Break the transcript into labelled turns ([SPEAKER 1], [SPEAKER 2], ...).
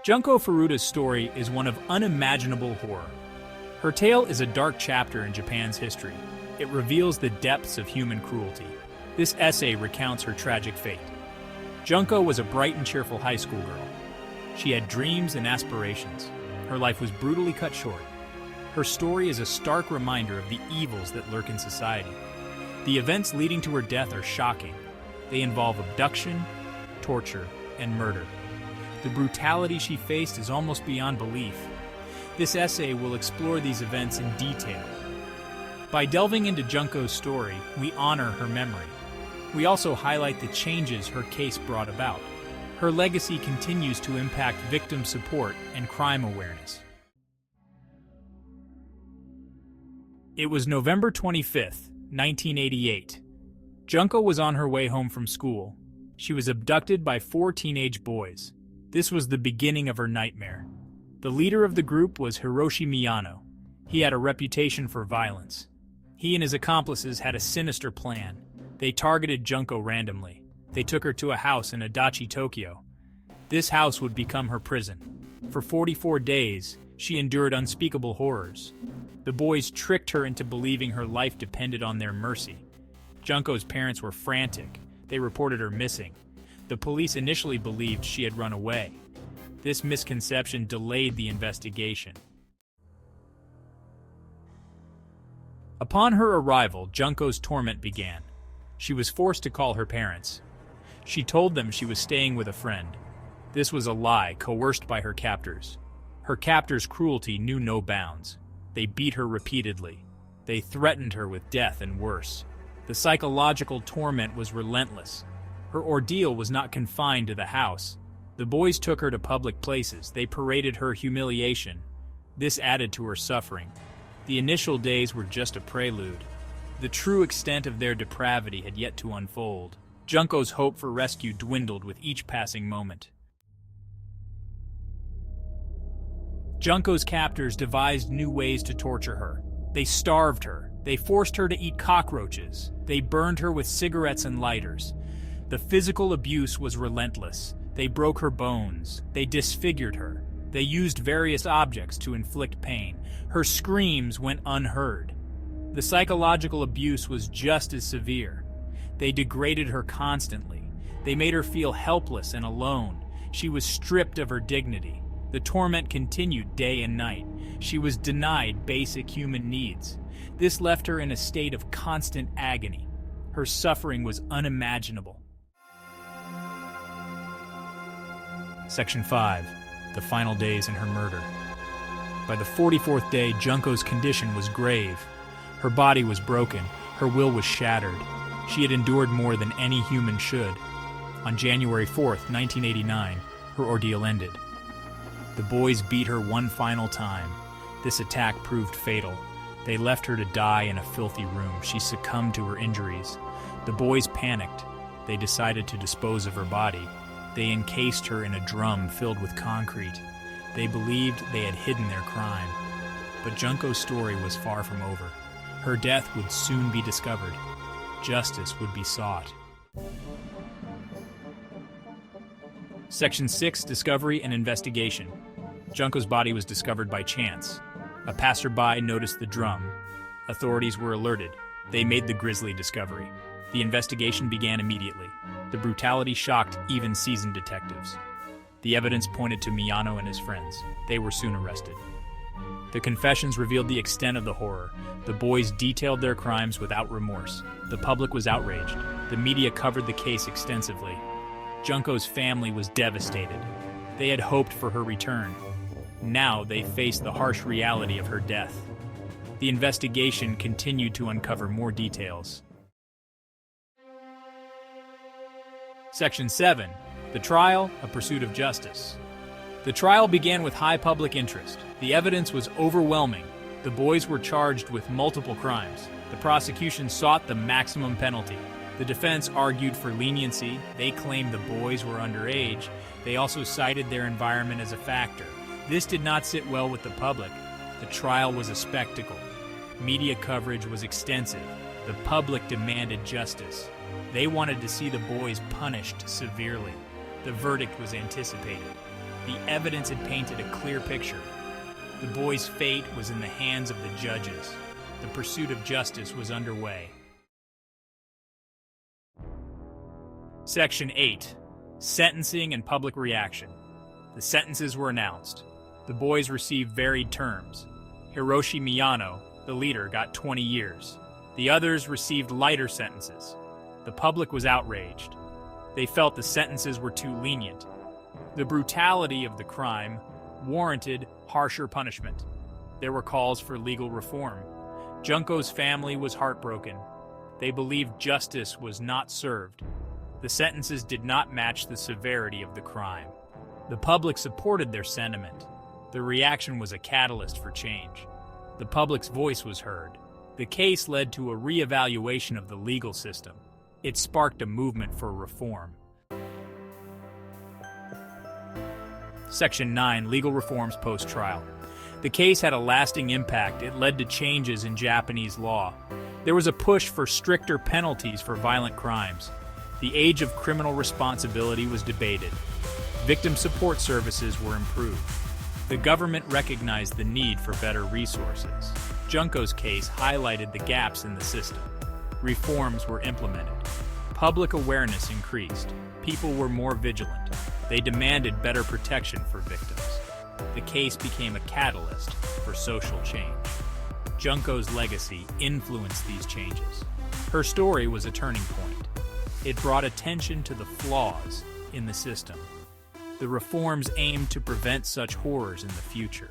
[SPEAKER 1] Junko Furuta's story is one of unimaginable horror. Her tale is a dark chapter in Japan's history. It reveals the depths of human cruelty. This essay recounts her tragic fate. Junko was a bright and cheerful high school girl. She had dreams and aspirations. Her life was brutally cut short. Her story is a stark reminder of the evils that lurk in society. The events leading to her death are shocking. They involve abduction, torture, and murder. The brutality she faced is almost beyond belief. This essay will explore these events in detail. By delving into Junko's story, we honor her memory. We also highlight the changes her case brought about. Her legacy continues to impact victim support and crime awareness. It was November 25th, 1988. Junko was on her way home from school. She was abducted by 4 teenage boys. This was the beginning of her nightmare. The leader of the group was Hiroshi Miyano. He had a reputation for violence. He and his accomplices had a sinister plan. They targeted Junko randomly. They took her to a house in Adachi, Tokyo. This house would become her prison. For 44 days, she endured unspeakable horrors. The boys tricked her into believing her life depended on their mercy. Junko's parents were frantic. They reported her missing. The police initially believed she had run away. This misconception delayed the investigation. Upon her arrival, Junko's torment began. She was forced to call her parents. She told them she was staying with a friend. This was a lie, coerced by her captors. Her captors' cruelty knew no bounds. They beat her repeatedly. They threatened her with death and worse. The psychological torment was relentless. Her ordeal was not confined to the house. The boys took her to public places. They paraded her humiliation. This added to her suffering. The initial days were just a prelude. The true extent of their depravity had yet to unfold. Junko's hope for rescue dwindled with each passing moment. Junko's captors devised new ways to torture her. They starved her. They forced her to eat cockroaches. They burned her with cigarettes and lighters. The physical abuse was relentless. They broke her bones. They disfigured her. They used various objects to inflict pain. Her screams went unheard. The psychological abuse was just as severe. They degraded her constantly. They made her feel helpless and alone. She was stripped of her dignity. The torment continued day and night. She was denied basic human needs. This left her in a state of constant agony. Her suffering was unimaginable. Section 5. The final days in her murder. By the 44th day, Junko's condition was grave. Her body was broken. Her will was shattered. She had endured more than any human should. On January 4th, 1989, her ordeal ended. The boys beat her one final time. This attack proved fatal. They left her to die in a filthy room. She succumbed to her injuries. The boys panicked. They decided to dispose of her body. They encased her in a drum filled with concrete. They believed they had hidden their crime. But Junko's story was far from over. Her death would soon be discovered. Justice would be sought. Section 6. Discovery and Investigation. Junko's body was discovered by chance. A passerby noticed the drum. Authorities were alerted. They made the grisly discovery. The investigation began immediately. The brutality shocked even seasoned detectives. The evidence pointed to Miyano and his friends. They were soon arrested. The confessions revealed the extent of the horror. The boys detailed their crimes without remorse. The public was outraged. The media covered the case extensively. Junko's family was devastated. They had hoped for her return. Now they faced the harsh reality of her death. The investigation continued to uncover more details. Section 7. The Trial, A Pursuit of Justice. The trial began with high public interest. The evidence was overwhelming. The boys were charged with multiple crimes. The prosecution sought the maximum penalty. The defense argued for leniency. They claimed the boys were underage. They also cited their environment as a factor. This did not sit well with the public. The trial was a spectacle. Media coverage was extensive. The public demanded justice. They wanted to see the boys punished severely. The verdict was anticipated. The evidence had painted a clear picture. The boy's fate was in the hands of the judges. The pursuit of justice was underway. Section 8. Sentencing and public reaction. The sentences were announced. The boys received varied terms. Hiroshi Miyano, the leader, got 20 years. The others received lighter sentences. The public was outraged. They felt the sentences were too lenient. The brutality of the crime warranted harsher punishment. There were calls for legal reform. Junko's family was heartbroken. They believed justice was not served. The sentences did not match the severity of the crime. The public supported their sentiment. The reaction was a catalyst for change. The public's voice was heard. The case led to a re-evaluation of the legal system. It sparked a movement for reform. Section 9. Legal reforms post-trial. The case had a lasting impact. It led to changes in Japanese law. There was a push for stricter penalties for violent crimes. The age of criminal responsibility was debated. Victim support services were improved. The government recognized the need for better resources. Junko's case highlighted the gaps in the system. Reforms were implemented. Public awareness increased. People were more vigilant. They demanded better protection for victims. The case became a catalyst for social change. Junko's legacy influenced these changes. Her story was a turning point. It brought attention to the flaws in the system. The reforms aimed to prevent such horrors in the future.